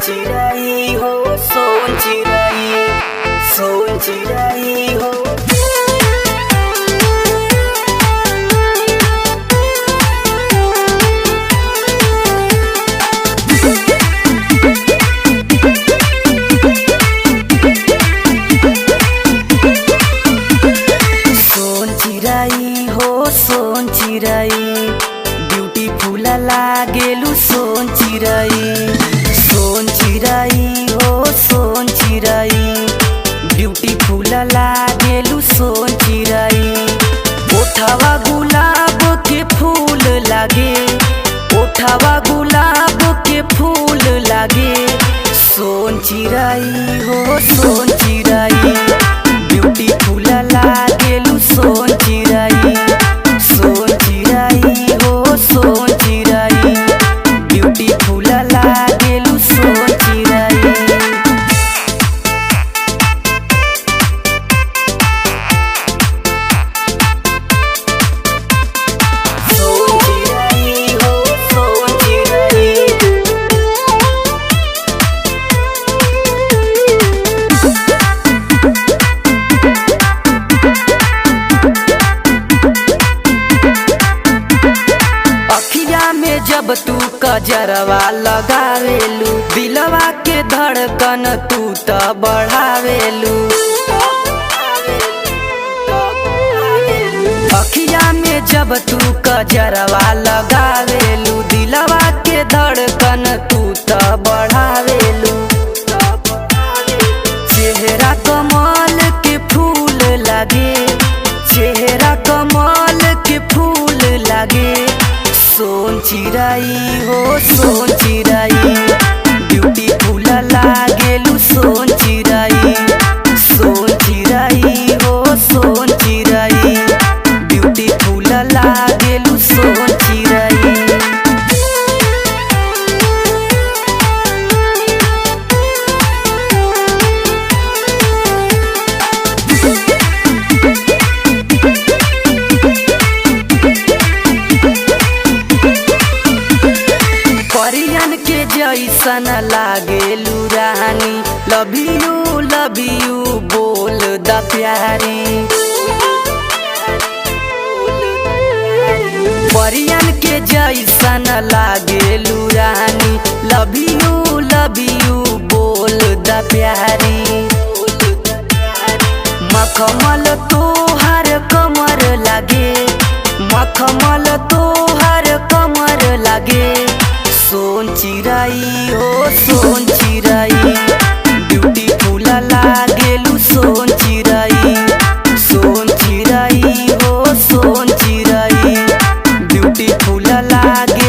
चिराई हो सोन चिराई हो। सोन चिराई ब्यूटीफुल लागेलु सोन चिराई हो सोन चिराई ब्यूटीफुल लागेलु सोन चिराई। ओठवा गुलाब के फूल लागे, ओठवा गुलाब के फूल लागे। सोन चिराई हो सोन चिराई ब्यूटीफुल लागेलु सोन चिराई हो सोन चिराई ब्यूटीफुल लागेलु सोन चिराई। जब तू कजरवा लगावेलू दिलवा के धड़कन तू त बढ़ावेलू। अखिया में जब तू कजरवा लगावेलू दिलवा के धड़कन तू त बढ़ावेलू। चेहरा कमल के फूल लागे, चेहरा कमल के फूल लागे। सोन चिराई हो सोन चिराई ब्यूटीफुल लागेलु सोन चिराई हो सोन चिराई ब्यूटीफुल लागेलु सोन चिराई। परियन के जैसन लागेलू रानी, लव यू बोल द प्यारी। परियन के जैसन लागेलू रानी, लव यू बोल द प्यारी। मखमल तोहर कमर लागे, मखमल तोहर कमर लागे। सोन चिराई हो सोन चिराई ब्यूटीफुल लागेलु सोन चिराई हो सोन चिराई ब्यूटीफुल लागे।